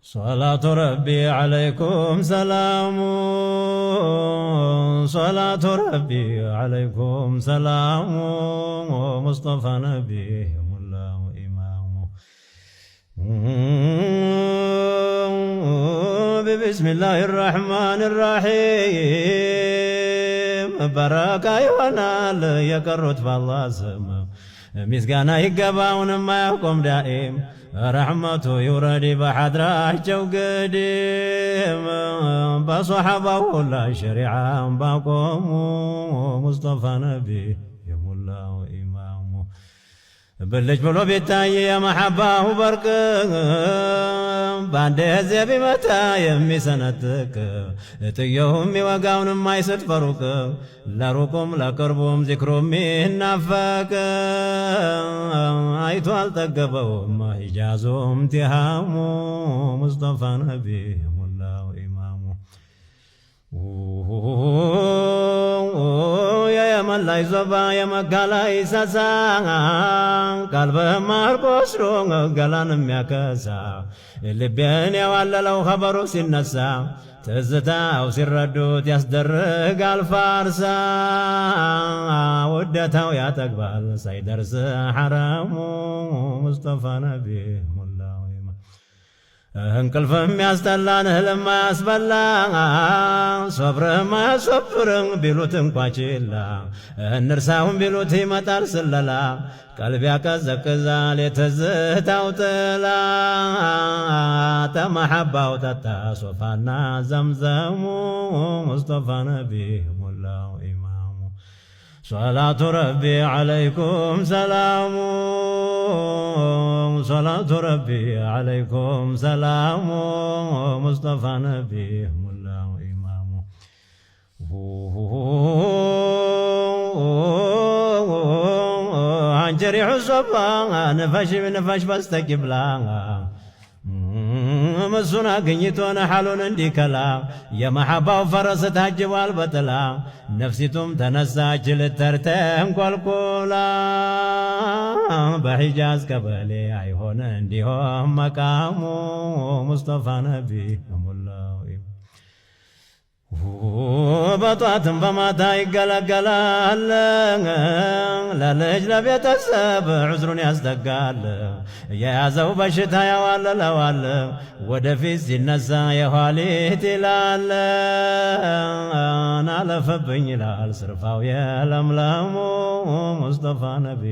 صلاة ربي عليكم سلام صلاة ربي عليكم سلام مصطفى نبي الله إمام بسم الله الرحمن الرحيم بركة يونال يكرت بالله سما مسكانا يقبعون ما يقوم دائم رحمته يرد بحضراቸው قديم بصحبه لا شريعة باقوم مصطفى نبي يملا إمام بلج بلو بيتاي يا محباه برك باند هزي بمتا يمي سنتك تيهم يوقعون ما يستفروك لروكم لقربهم ذكرهم نافك አይቶ አልጠገበውም ኢጃዞም ትሃሙ ሙስጠፋ ነቢ ሙላው ኢማሙ የየመን ላይ ዞባ የመካ ላይ ሰሳ ቀልበ ማርቆስ ሮን ገላን የሚያከሳ ልቤን የዋለለው ኸበሩ ሲነሳ ትዝታው ሲረዱት ያስደርጋል ፋርሳ ወደታው ያጠግባል ሳይደርስ ሐረሙ ሙስጠፋ ነቢ ሙላው እንቅልፍ የሚያስጠላን ህልም ማያስበላ ሶብር ማያሶብርን ቢሉት እንኳ ችላ እንርሳውን ቢሉት ይመጣል ስለላ ቀልብ ያቀዘቅዛል የትዝታው ጥላ ተመሐባው ጠጣ ሶፋና ዘምዘሙ ሙስጠፋ ነቢ ሙላው ኢማሙ صلاة ربي عليكم سلام صلاة ربي عليكم سلام مصطفى نبي ملا إمام عنجري عصبا نفش بستقبلا مسونا قنيتونا حالون اندي كلا يا محبا وفرس تهجبال بطلا نفسيتم تنسى جلترتهم قولكولا بحجاز كبالي عيهون انديهم مقامو مصطفى نبي الله በጧትም በማታ ይገለገላል ለልጅ ለቤተሰብ ዑዝሩን ያስጠጋል የያዘው በሽታ ያዋለለዋል ወደፊት ሲነሳ የኋሊት ይላል ናለፈብኝ ይላል ስርፋው የለምለሙ ሙስጠፋ ነቢ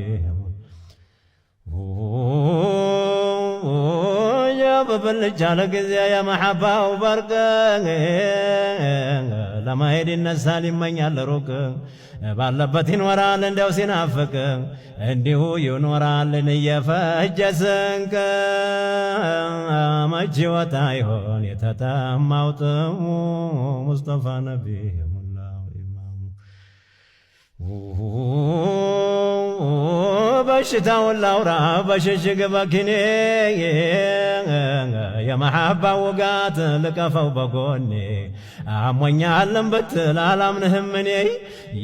በብልጭ አለ ጊዜ የመሐባው በርቅ ለማሄድ ይነሳል ይመኛል ሩቅ ባለበት ይኖራል እንዲያው ሲናፍቅ እንዲሁ ይኖራልን እየፈጀ ስንቅ መች ወጣ ይሆን የተጠማው ጥሙ ሙስጠፋ ነቢ ሙላው ኢማሙ በሽታውን ላውራ በሽሽግ በኪኔ የመሐባ ውጋት ልቀፈው በጎኔ አሞኛለን ብትል አላምንህም እኔ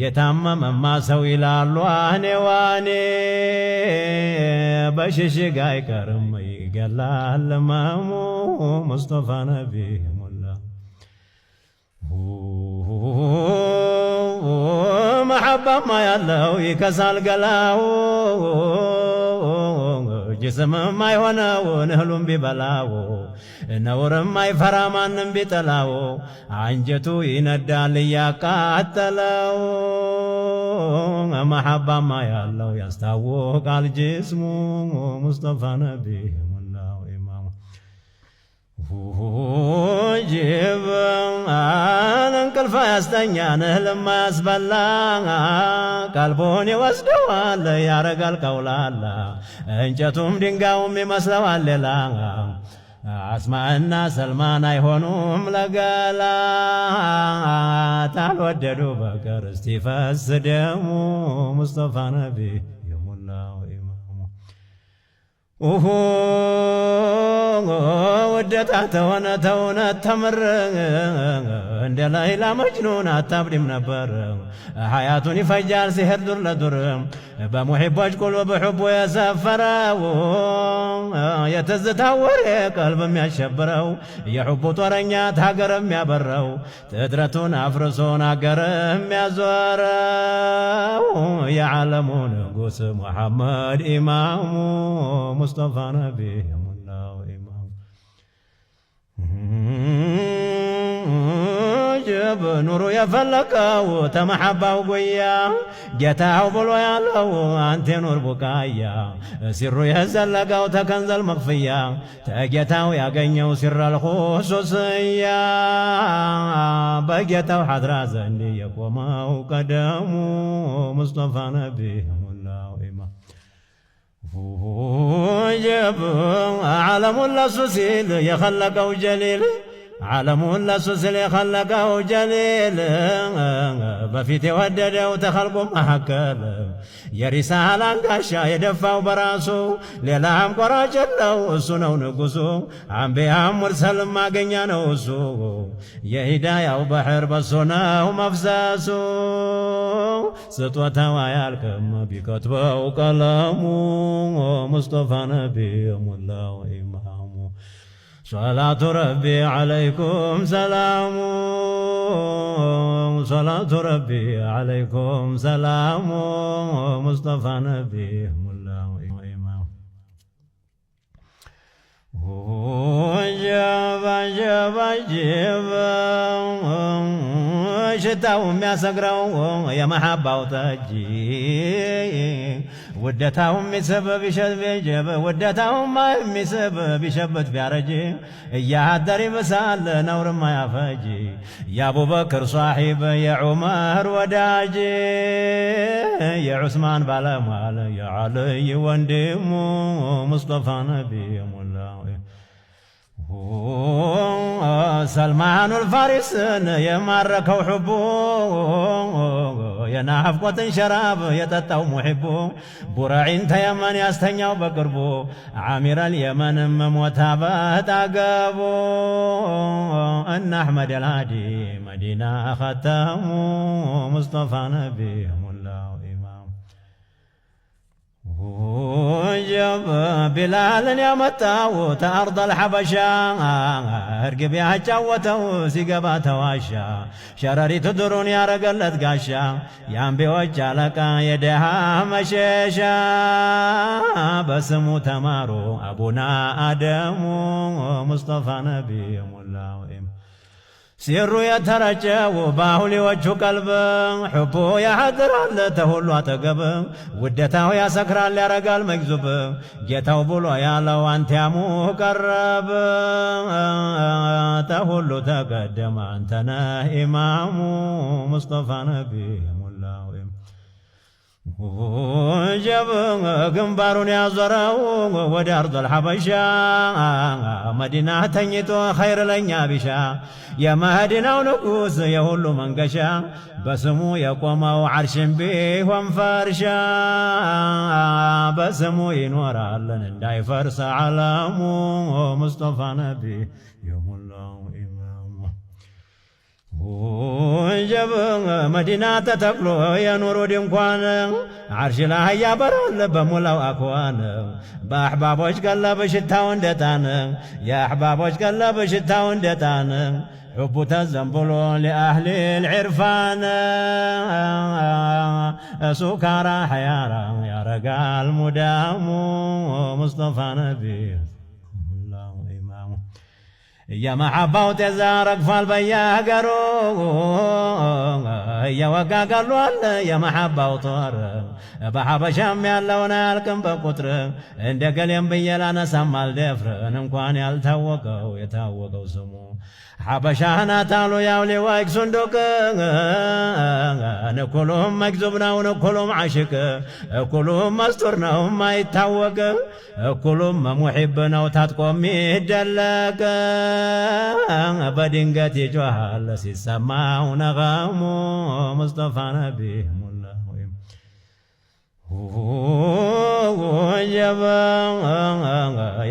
የታመመማ ሰው ይላሉ አኔ ዋኔ በሽሽግ አይቀርም ይገላል ማሙ ሙስጠፋ ነቢ محبة ما يالله يكسال قلاو جسم ما يهونه نهلم ببلاو نور ما يفرمان بتلاو عنجتو يندال يقاتلو محبة ما يالله يستوق على الجسم مصطفى نبي جيب انقلف يستنيان لما يسبلا قلبوني واسدوال يارقال قولالا انجتم دنقاوم يمسلوال للا اسمعنا سلمان يهونوم لقالا تعال وددو بكر استفاس دمو مصطفى نبي يوم الله ودتا تونا تمر عند ليلى مجنون التبرم نبر حياتني فجال سهر دور لدور بمحبوش كل بحبه يسفره يتزتور قلب يشبره يحب طرنيات هاجرم يبره تدرتون افرسون هاجرم يزوره يعلمون قوس محمد امام مصطفى نبي الله امام جب نور يفلقው ተመሐባው ጎያ ጌታው ብሎ ያለው አንተ ኑር ቡቃያ ሲሩ የዘለቀው ተከንዘል መክፍያ ተጌታው ያገኘው ሲራል ኹሱስያ በጌታው ሐድራ ዘንድ የቆመው ቀደሙ ሙስጠፋ ነቢ ሙላው ኢማም جب عالم السوسيل يخلقه جليل عالم السوسيل يخلقه جليل بفيت ودده وتخلقه محكل يا رسالة قاشا يدفعوا براسو ليلام قراج الله سنو نقصو عم بيام مرسل ما قنيا نوسو يا هدايا وبحر بسونا ومفزاسو ستوة ويالكم بكتبه وكلامو مصطفى نبي الله إمام صلاة ربي عليكم سلام صلاة ربي عليكم سلام مصطفى نبي الله إمام جب شتاهم يا سقراهم يا محبة وتجي ودتهم بسبب شباب ودتهم ما بسبب شبت بيارجي يا دري مسال نور ما يفجي يا ابو بكر صاحب يا عمر وداجي يا عثمان بالمال يا علي وندمو مصطفى نبي الله سلمان الفارس يماركوا حبو ينافقة شراب يتتو محبو برعين تيمن يستنيو بقربو عامر اليمن مموتابات عقابو أن أحمد الهادي مدينة ختمو مصطفى نبي الله إمام جب بلال يا متاو تأرض الحبشة ارقب يا جاوتو سيقبا تواشا شرري تدرون يا رقلت قاشا يام بوجالك يدها مشيشا بسمو تمارو أبونا آدمو مصطفى نبي الله سيرو يترجى وباهلي وجه قلب حبو يا حضر لتهلو أتقب ودتاو يا سكران لرقال مكذوب جيتاو بلو يا لو أنت يا مقرب تهلو تقدم أنتنا إمام مصطفى نبي الله جب قنبارون يا زراو ودي أرض الحبشة مدينة تنيتو خير لنيا بشا يا مهدنا ونقوس يا هلو منقشا بسمو يقوموا عرش بيه وانفرشا بسمو ينورا لن انداي فرس علامو مصطفى نبي يوم الله جب مدينة تتقلو يا نور دمكوان عرش لا يا برال بمولاو أكوان بأحبابوش قلب شتاون دتان يا أحبابوش قلب شتاون دتان حبو تزنبلو لأهل العرفان سكارى حيارى يا رقال مدامو مصطفى نبي يا محبة تزارك فالبيا قرو يا وقا قالوا يا محبة وطار بحب شام يالونا الكم بقطر عند قليم بيالانا سمال دفر نمكوان يالتوقو يتوقو سمو حبشانا تالو ياولي وايك صندوق نكلهم مكذوبنا ونكلهم عاشق كلهم مستورنا وما يتوق كلهم محبنا وتاتقوم يدلق بدنقات يجوهال سيسماو نغامو مصطفى نبي الله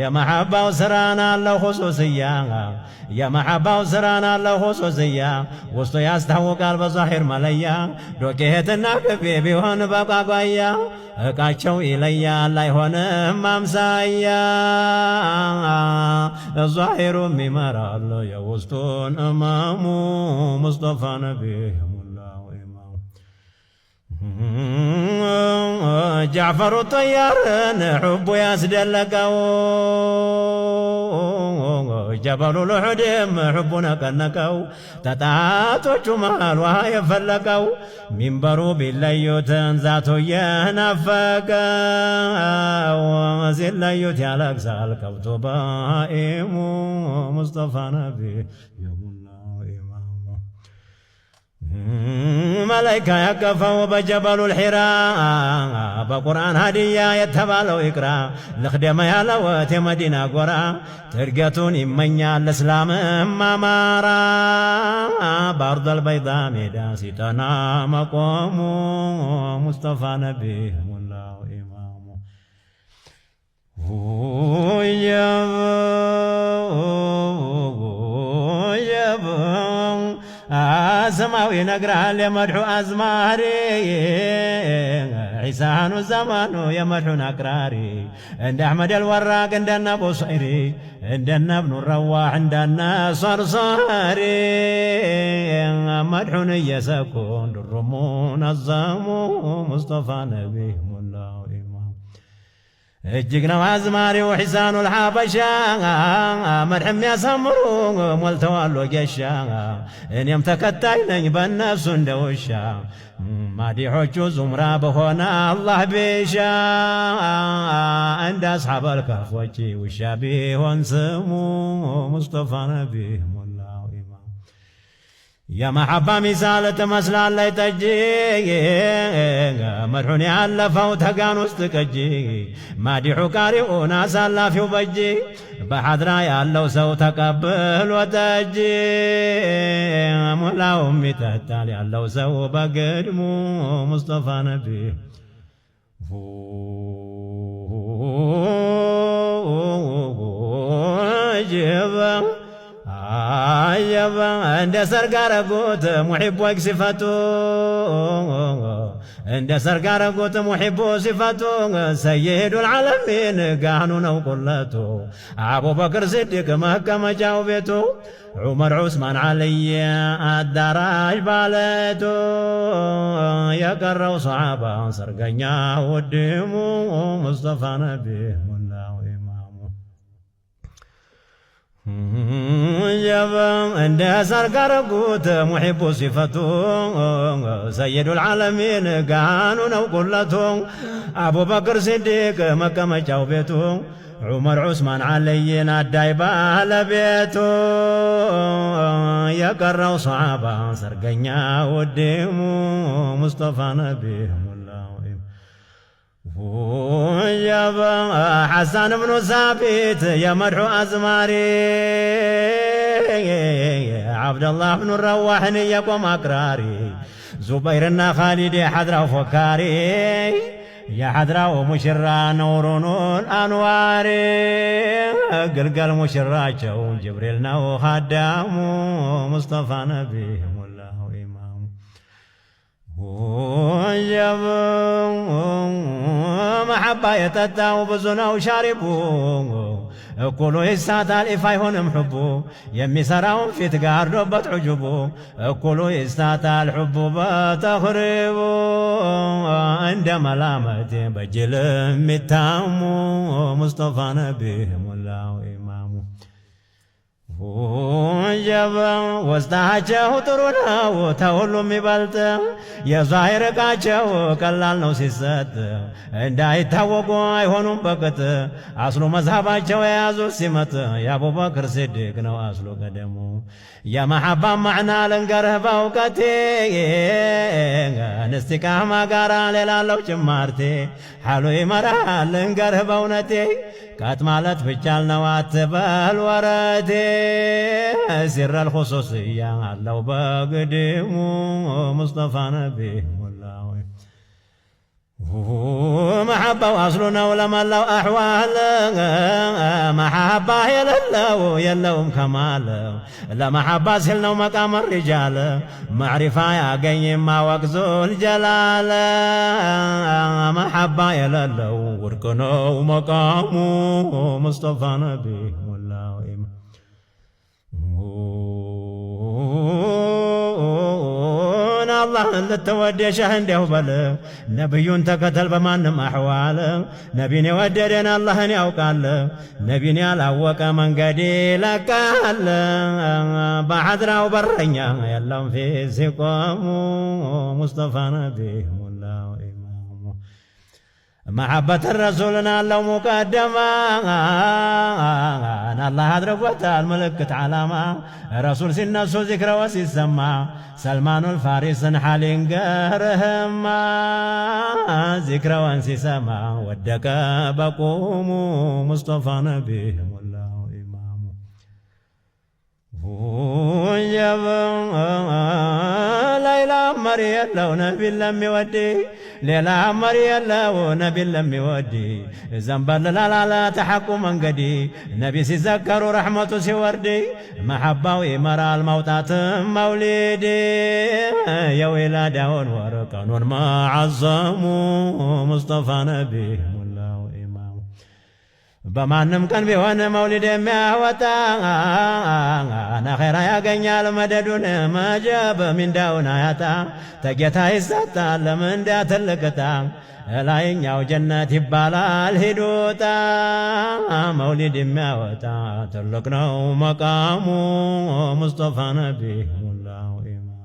يا محبة وسرانا الله خصوصية يا محبة وسرانا الله خصوصية وسطو يستحوق قلب ظاهر مليا دوكيهتنا كفي بيهون بقى قوية እቃቸው ይለያል አይሆንም አምሳያ ዛሂሩም ይመራል የውስጡን እማሙ ሙስጠፋ ነቢ ሙላው ኢማሙ ጃዕፈሩ ጠያርን ሑቡ ያስደለቀው ጀበሉ ልሑድም ሕቡ ነቀነቀው ተጣቶቹ መሃል ውሃ የፈለቀው ሚንበሩ ቢለዩትን ዛቱ የናፈቀው ሲለዩት ያለቅሳል ከብቶ ባኢሙ ሙስጠፋ ነቢ የሙላው ኢማሙ መላይካ ያቀፈው በጀበሉ ልሒራ በቁርአን ሃዲያ የተባለው ይቅራ ልኽደመ ያለወት የመዲና ጎራ ትርገቱን ይመኛል እስላምም አማራ በአርضል በይዳ ሜዳ ሲጠና መቆሙ ሙስጠፋ ነቢ ሙላው ኢማሙ سماوي نقرأ لمدحو أزماري عيسان الزمانو يمدحو نقراري عند أحمد الوراق عندنا بصيري عندنا ابن الرواح عندنا صرصاري مدحو يسكون الرمون الزامو مصطفى نبي مولاه إمام እጅግና አዝማሪው ሒሳኑ الحبሻ መድሕም ያሳምሩ ሞልተዋል ወጌሻ እኔም ተከታይ ነኝ በእነሱ እንደ ውሻ ማዲሖቹ ዙምራ በሆነ አላህ ቤሻ እንደ አስሓበል ከፎች ውሻ ቢሆን ስሙ ሙስጠፋ ነቢ ሙላው ኢማም የመሐባ ሚሳል ትመስላለች ጠጅ መድሑን ያለፈው ተጋን ውስጥ ቀጅ ማዲሑ ቃሪኡን አሳላፊው በጅ በሐድራ ያለው ሰው ተቀብሎ ጠጅ ሙላውም ይጠጣል ያለው ሰው በግድሙ ሙስጠፋ ነቢ عجبا عند سرقارقوت محب وصفته عند سرقارقوت محب صفته سيد العالمين قانون وقلته أبو بكر صديق محكمة جاوبته عمر عثمان علي الدراج بالته يقروا صحابة سرقنيا ودمو مصطفى نبي مولاه إمامه عند سرقارقوت محب صفته سيد العالمين قانون وقلته أبو بكر صديق محكمة جاوبته عمر عثمان علي الدايبة لبيته يقروا صحابة سرقنيا ودمو مصطفى نبي مولاه وجبا حسن بن ثابت يمدح أزماري عبد الله بن الرواح يقوم أقراري زبيرنا خالد حضرة فكاري يا حضرة ومشرى نورون الأنواري قلقل مشراجو جبريلنا وخدامو مصطفى نبي مولاه إمام وجب محبة يتتاو بزنا وشاربو كلو يستاهل إفايهون محبو يمي سراهم في تقاردو بتعجبو كلو يستاهل حبو بتخربو عند ملامة بجل متامو مصطفى نبي مولاه إمامو وجبا وستاهجه ترونا وتولو مبالتا يا ظاهر قاچو قلال نو سيست እንዳይ ታወቁ አይሆኑም በቅጥ አስሉ መዝሃባቸው የያዙ ሲመት የአቡ በክር ሲዲቅ ነው አስሉ ቀደሙ የመሐባ ማዕና ልንገርህ በእውቀቴ ንስቲቃማ ጋራ ሌላለው ጭማርቴ ሓሉ ይመራል ልንገርህ በእውነቴ ቃት ማለት ብቻል ነው አትበል ወረቴ ሲረ ልኹሱስያ አለው በግድሙ ሙስጠፋ ነቢ ሙላው محبة وأصلنا ولما لو أحوال محبة يلوم كمال لمحبة سلنا ومقام الرجال معرفة يا قيم ما وقزو الجلال محبة يلو وركنا ومقام مصطفى نبي والله الله للتودي شهنده بل نبيون تقتل بمان أحوال نبيني وددنا الله يوقال نبيني الأوك من قدي لكال بعدنا وبرنيا يلهم في سقام مصطفى نبي والله إمام محبة الرسولنا لو مقدمة الله أدركت الملكة علامة رسول سنسو ذكر وسيسمع سلمان الفارس حالين قرهم ذكر وانسي سما ودك بقوم مصطفى نبيهم والله إمام وجب ليلى مريم لو نبي لم يودي ليلى مريم لو نبي لم يودي زنبل لا تحكم من قدي نبي سيذكر رحمته سيوردي محبة ومرى الموتات مولدي يا ولادون ورقانون ما عظموا مصطفى نبي والله إمام بمانم كان بيوانا مولد مياوتا أنا خيرا يا غنيال مددون ما جاب من داونا ياتا تجيتا إساتا لمن دا تلقتا لاينياو جنة يبالا الهدوتا مولد مياوتا تلقناو مقامو مصطفى نبي والله إمام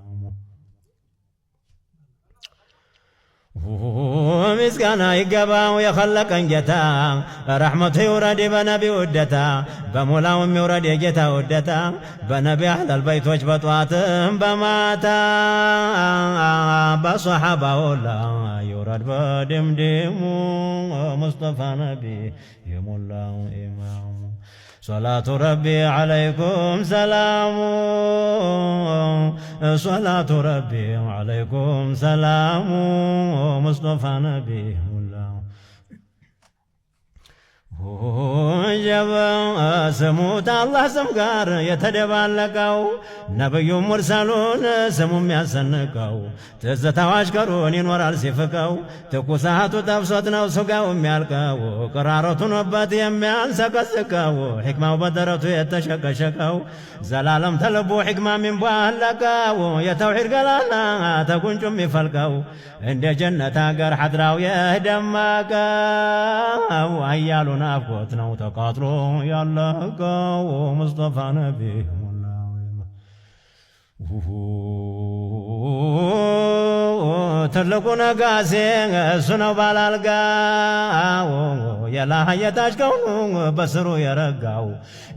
مسكانا يقباو يخلق انجتا رحمته يورد بنبي ودتا بمولاهم يورد يجتا ودتا بنبي أهل البيت وجبطوات بماتا بصحابة ولا يورد بدمدمو مصطفى نبي يمولا إمام صلاة ربي عليكم سلام صلاة ربي عليكم سلام مصطفى نبي الله جب سموت الله سمقار يتدبالكاو نبي مرسلون سموم يسنكاو تزتا واشكرون ينور السفكاو تقوساتو تفسدنا وسقاو ميالكاو قرارتو نبات يميال سكسكاو حكمة وبدرتو يتشكشكاو زلالم تلبو حكمة من بالكاو يتوحير قلانا تكونجم يفلكاو عند جنة قر حدراو يهدمكاو عيالنا أفقتنا وتقاطروا يالله مصطفى نبي تلقونا قاسين سنو بالالقاو يلا هيتاشكو بسرو يرقاو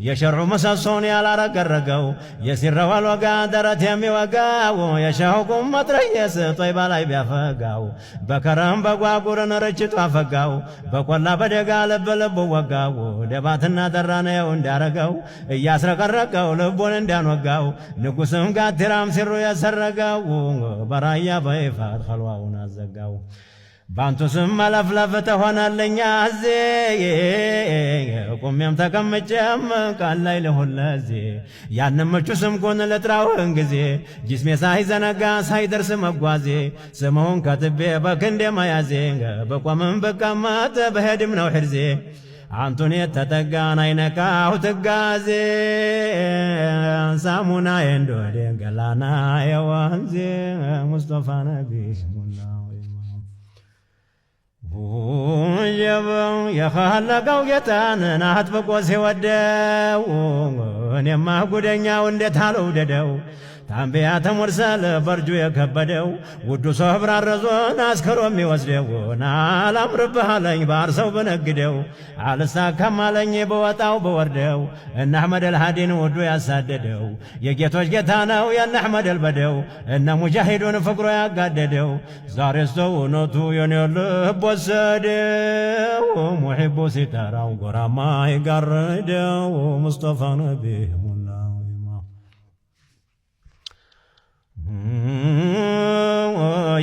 يشرع مساسون يالا رقرقاو يسر والوقا درت يمي وقاو يشاهكم متريس طيب لاي بيافقاو بكرم بقواقورن رجت وافقاو بقولا بدقا لب لب وقاو دباتنا درانا يوندارقاو ياسرقرقاو لبون اندان وقاو نقسم قاترام سرو يسرقاو برايا بيفات خلواونا زقاو بانتو سم لفلفت هنا لنيازي قم يمتكم مجم قال ليله اللازي يانمچو سم كون لتراو انجزي جسمي ساي زنقا ساي درس مقوازي سمون كتبه بكند ما يازي بقومن بقامات بهدم نو حرزي عنتوني تتقان عينكاو تقازي سامونا يندو دينقلانا يوانزي مصطفى نبي الله وجبوا يخلقوا يتان نهت بقوسي ودوا ونما قدنيا وندت هالو ددو تنبيات مرسل برجو يكبدو ودو صبر الرزون أسكروا ميوزدو نال أمر بحالين بارسو بنقدو عالسا كمالين بواتاو بوردو إن أحمد الهادين ودو يساددو يجيتوش جتانو ين أحمد البدو إن مجاهدون فقروا يقددو زارستو نوتو ينيلب وسادو محبو ستاراو قراما يقردو مصطفى نبيهم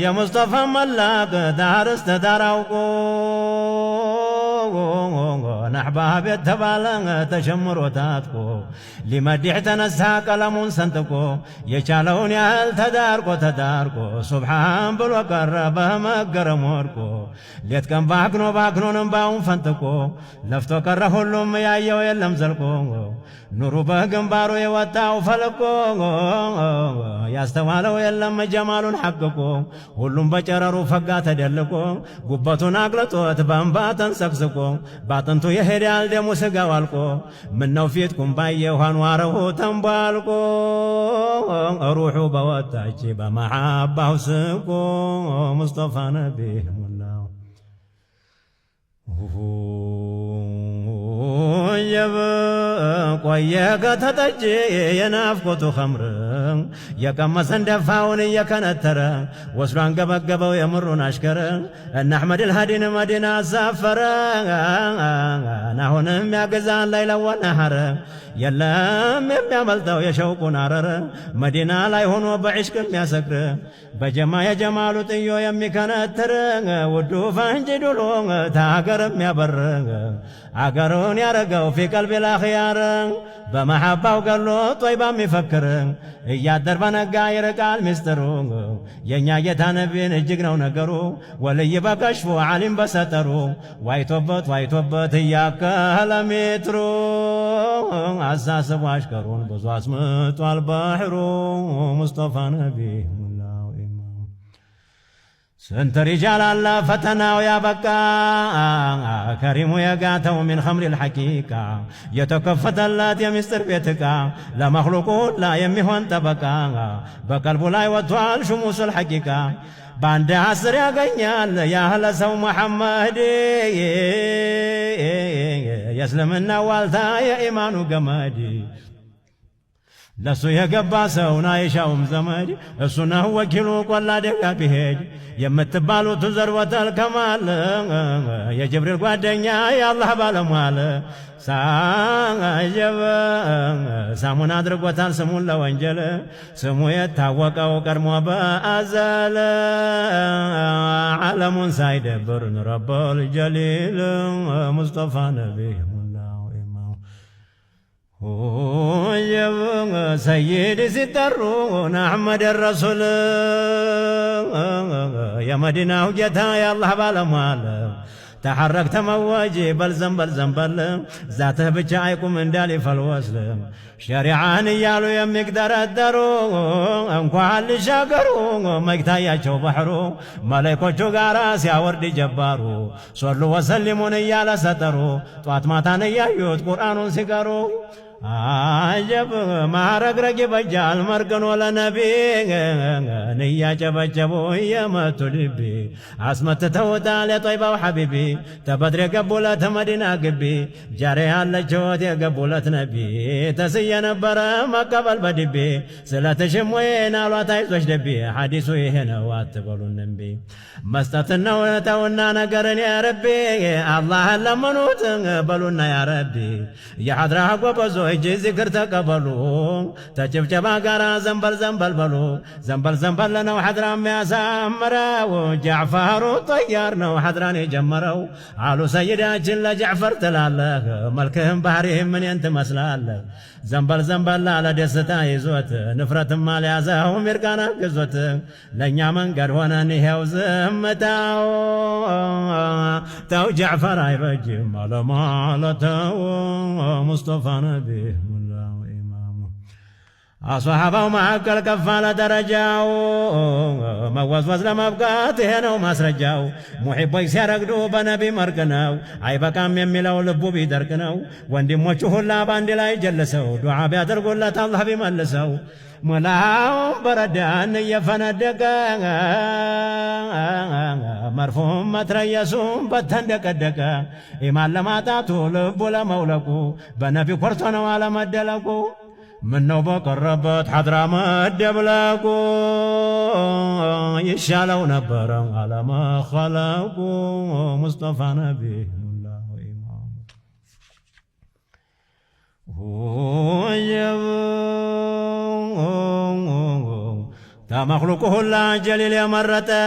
يا مصطفى ملاك دارس تدارعوكو نحباب يتبالن تشمرو تاتكو لمديح تنسى كلامون سنتكو يشالون يهل تداركو سبحان بلو قربه مقرموركو ليت كان باكنو نمباون فنتكو لفتو كره اللهم يا يو يلم زلكو نورو بغنبارو يوتاو فلكو يستوالو يلم جمالون حقكو ሁሉም በጨረሩ ፈጋ ተደልቆ ጉበቱን አግለጦት በእንባ ተንሰቅስቆ ባጥንቱ የሄዳል ደሙ ስጋው አልቆ ምነው ፊትኩም ባየሁ አንዋረሁ ተንቧልቆ ሩሑ በወጣች በመሐባው ስቆ ሙስጠፋ ነቢ ሙላው ቆየ ከተጠጅ የናፍቆቱ ኸምር የቀመሰን ደፋውን እየከነተረ ወስዶ አንገበገበው የምሩን አሽከረ እነ አሕመድ ልሃዲን መዲና አሳፈረ አሁንም ያገዛን ላይ ለወነሐረ የለም የሚያመልጠው የሸውቁን አረረ መዲና ላይ ሆኖ በዕሽቅ የሚያሰክር በጀማ የጀማሉ ጥዮ የሚከነትር ውዱ ፈንጅ ዱሎ ታገር የሚያበር አገሩን ያረገው ፊ ቀልቢ ላኽያር በመሐባው ገሎ ጦይባ የሚፈክር እያደር በነጋ ይርቃል ሚስጥሩ የእኛ ጌታ ነቢን እጅግ ነው ነገሩ ወልይ በከሽፉ ዓሊም በሰጠሩ ዋይቶበት እያከለ ሜትሩ አሳስቡ አሽከሩን ብዙ አስምጧል ባህሩ ሙስጠፋ ነቢ ሙላው ኢማም ስንት ሪጃል አለ ፈተናው ያበቃ ከሪሙ የጋተው ምን ኸምሪ ልሐቂቃ የተከፈተላት የሚስጥር ቤት ዕቃ ለመኽሉቁ ሁላ የሚሆን ጠበቃ በቀልቡ ላይ ወጥቷል ሹሙስ ልሐቂቃ በአንድ አስር ያገኛል ያህለ ሰው መሐመድ የእስልምና ዋልታ የኢማኑ ገመድ ለሱ የገባ ሰውን አይሻውም ዘመድ እሱ ነው ወኪሉ ቆላ ደጋ ቢሄድ የምትባሉት ዘርወተል ከማል የጅብሪል ጓደኛ የአላህ ባለሟል ሳጀበ ሳሙን አድርጎታል ስሙን ለወንጀል ስሙ የታወቀው ቀድሞ በአዘል ዓለሙን ሳይደብር ረበል ጀሊል ሙስጠፋ ነቢ ሰይድ ሲጠሩ አሕመድ ረሱል የመዲናው ጌታ የአላህ ባለሟል ተሐረክ ተመወጅ በልዘንበል ዛትህ ብቻ አይቁም እንዳሊፈል ወስል ሸሪዓን እያሉ የሚግደረደሩ እንኳን ሊሻገሩ መግታያቸው ባህሩ መላይኮቹ ጋራ ሲያወርድ ጀባሩ ሶሉ ወሰሊሙን እያለ ሰጠሩ ጧት ማታን እያዩት ቁርአኑን ሲቀሩ አጀብ ማረግረግ ይበጃል መርገኖ ለነቢ እያጨበጨቡ እየመቱ ልቢ አስመትተውታል የጦይባው ሐቢቢ ተበድር የገቡለት መዲና ግቢ ጃሬ ያለችወት የገቡለት ነቢ ተስየ ነበረ መቀበል በድቤ ስለትሽም ወይን አሏት አይዞሽ ደቢ ሐዲሱ ይሄ ነው አትበሉን እምቢ መስጠትን ነው ተውና ነገርን ያረቢ አላህን ለመኑት በሉና ያረቢ የሐድራ ጎበዞ እጅ ዚክር ተቀበሉ ተጭብጨባ ጋራ ዘንበል በሉ ዘንበል ነው ሐድራ የሚያሳምረው ጃዕፈሩ ጠያር ነው ሐድራን የጀመረው አሉ ሰይዳችን ለጃዕፈር ትላለህ መልክህም ባህሪህም ምንን ትመስላለህ ዘንበል አለ ደስታ ይዞት ንፍረትም አልያዘው ሚርቃና ግዞት ለእኛ መንገድ ሆነን ይሄው ዝምታው ተው ጃዕፈር አይበጅም አለማለተው ሙስጠፋ ነቢ ሙላው ኢማሙ አصحابው መካከል ከፍ አለ ደረጃው መወዝወዝ ለመብቃት ይሄ ነው ማስረጃው ሙሒቦች ሲያረግዱ በነቢ መርቅ ነው አይበቃም የሚለው ልቡ ቢደርቅ ነው ወንድሞቹ ሁላ ባንድ ላይ ጀልሰው ዱዓ ቢያደርጉለት አላህ ቢመልሰው ሙላው በረዳን እየፈነደቀ መርፎም መትረየሱም በተንደቀደቀ ኢማን ለማጣቱ ልቡ ለመውለቁ በነቢ ኮርቶ ነው አለመደለቁ ምነው በቀረበት ሐድራ መደብለቁ ይሻለው ነበረ አለመኸለቁ ሙስጠፋ ነቢ ሙላው ኢማም كمخلوقه الله جليل يمرته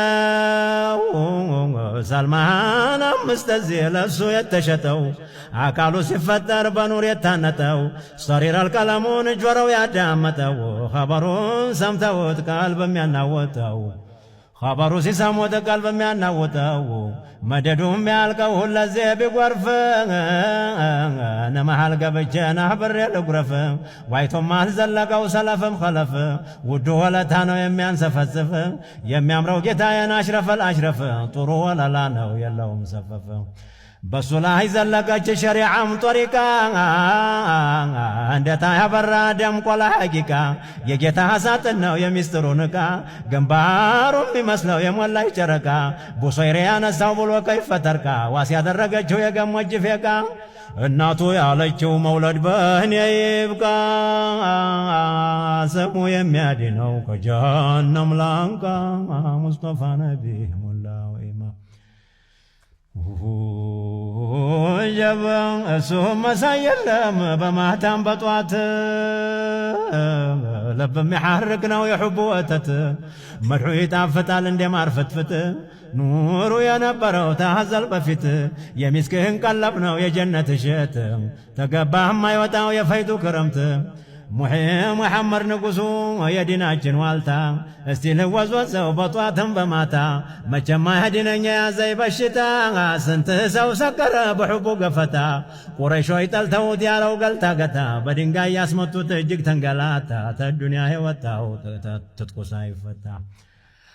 سلمان مستزيل السو يتشتو عقالو سفتر بنور يتانتو صرير الكلمون جورو يدامتو خبرون سمتوت قلب يناوتو خبرو سيسموت قلب يناوتو مددهم يالقو لزي بغرف نما حلقه بجنا حبر يلغرف وايتو ما زلقو سلفم خلف ودو ولتا ነው የሚያንሰፈስፍ የሚያምረው ጌታዬን አሽረፈ الاشرف ጥሩ ወለላ ነው የለውም ሰፈፈ በሱ ላይ ዘለቀች ሸሪዓም ጦሪቃ እንደታ ያበራ ደምቆ ለሐቂቃ የጌታ ሐሳጥን ነው የሚስጥሩን ዕቃ ግንባሩ የሚመስለው የሞላች ጨረቃ ቡሶይሬ ያነሳው ብሎ ከይፈተርካ ዋስ ያደረገችው የገሞጅ ፌቃ እናቱ ያለችው መውለድ በእኔ ይብቃ ስሙ የሚያድነው ከጀሃነም ላንቃ ሙስጠፋ ነቢ ሙላው ኢማ جبان اسهم مسايلم بمهتم بطوات لب محرقنا ويحب وتت مدحو يتعفتال اندي معرفتفت نورو ينبرو تهزل بفت يمسكهن قلبنا يجنة شت تقباهم ما يوتاو يفيدو كرمت محمد نقصو يديناችን ዋልታ እስቲ ለወዝወዘው በጧትም በማታ መቼም አይድነኛ ያዘይ በሽታ ስንት ሰው ሰከረ በሕቡ ገፈታ ቁረይሾች ጠልተውት ያለው ገልታ ገታ በድንጋይ ያስመቱት እጅግ ተንገላታ ተዱንያ ህይወታው ትጥቁ ሳይፈታ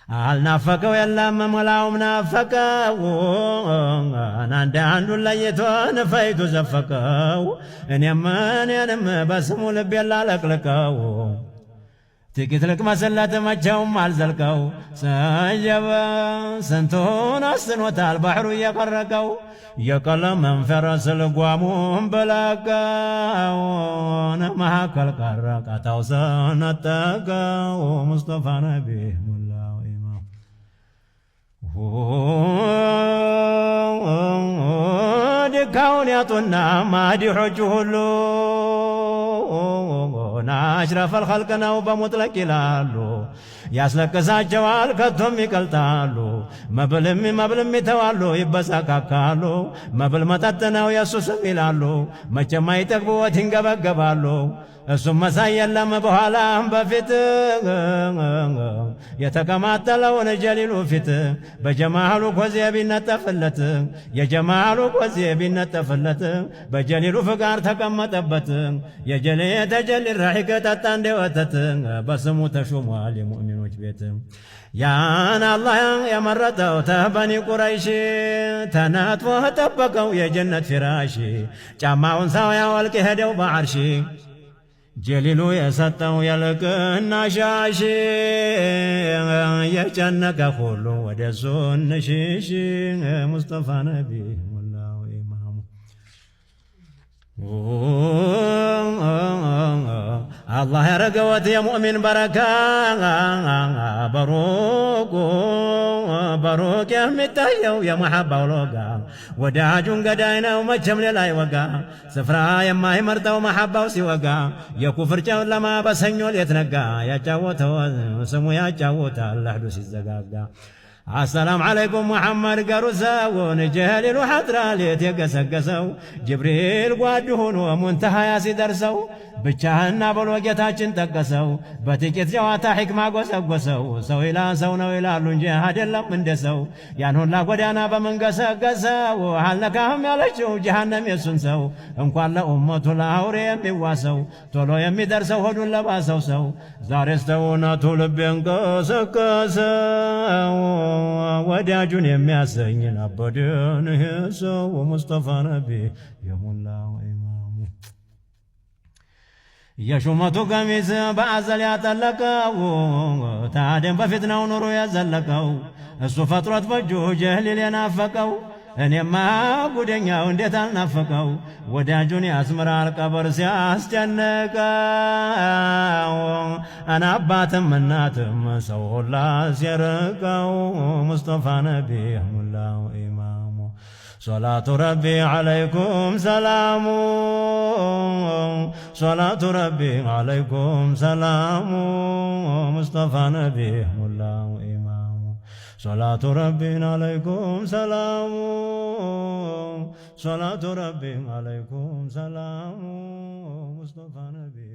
አልናፈቀው የለም መላውም ናፈቀው አንዱን ለይቶ ነፈይቱ ዘፈቀው እኔም በስሙ ልብ ያላለቅልቀው ጥቂት ልቅመስለት መቼውም አልዘልቀው ሰጀበ ስንቱን አስኖታል ባህሩ እየቀረቀው የቀለም መንፈረስ ልጓሙን በለቀው መካከል ቀረ ቃታው ሰነጠቀው ሙስጠፋ ነቢ ሙላው دكاون يطنا مادحوج هلو ناشرف الخلق نو بمطلق لالو ያስለቅሳቸዋል ከቶም ይቀልጣሉ መብልም ይተዋሉ ይበሳካካሉ መብል መጠጥ ነው የሱ ስም ይላሉ መቼም አይጠግቡት ይንገበገባሉ እሱም መሳይ የለም በኋላም በፊት የተቀማጠለውን ጀሊሉ ፊት በጀማሉ ኮዜ ቢነጠፍለት የጀማሉ ኮዜ ቢነጠፍለት በጀሊሉ ፍቃር ተቀመጠበት የጀሊ ተጀሊ ራሂቅ ጠጣ እንደወተት በስሙ ተሾሟል የሙእሚኖች ቤት ያን አላህ የመረጠው ተበኒ ቁረይሽ ተናጥፎ ተጠበቀው የጀነት ፍራሽ ጫማውን ሳው ያወልቅ ሄደው በአርሽ ጀሊሉ የሰጠው የልቅና ሻሽ የጨነቀ ሁሉ ወደሱ እንሽሽ ሙስጠፋ ነቢ ሙላው ኢማሙ الله يرقوت يا مؤمن بركة بروك يا متايو يا محبة ولوقا وداجون قداينا وما جمل لا يوقا سفرا يا ما يمرتو محبة وسيوقا يا كفر جاو لما بسنيو ليتنقا يا جاوتا سمو يا جاوتا اللحدوس الزقاقا السلام عليكم محمد قرساون جهل وحضرا ليت يقسقسو جبريل قادهون ومنتهى ياسي درسو ብቻህና ብሎ ጌታችን ጠቀሰው በጥቂት ጨዋታ ሕክማ ጎሰጎሰው ሰው ኢላ ሰው ነው ይላሉ እንጂ አይደለም እንደሰው ያን ሁላ ጎዳና በመንገሰገሰው አልነካህም ያለችው ጀሃነም የሱን ሰው እንኳን ለኡመቱ ለአውሬ የሚዋሰው ቶሎ የሚደርሰው ሆዱን ለባሰው ሰው ዛሬስ ተውነቱ ልቤን ቀሰቀሰው ወዳጁን የሚያሰኝ ነበድን ይሄ ሰው ሙስጠፋ ነቢ የሙላው የሹመቱ ቀሚስ በአዘል ያጠለቀው ታደም በፊትናው ኑሮ ያዘለቀው እሱ ፈጥሮት በእጁ ጀህሊል የናፈቀው እኔማ ጉደኛው እንዴት አልናፈቀው ወዳጁን ያስምራል ቀበር ሲያስጨንቀው አና አባትም እናትም ሰው ሁላ ሲርቀው ሙስጠፋ ነቢ ሙላው ኢማሙ صلاة ربي عليكم سلام صلاة ربي عليكم سلام مصطفى نبي ملا وإمام صلاة ربي عليكم سلام صلاة ربي عليكم سلام مصطفى نبي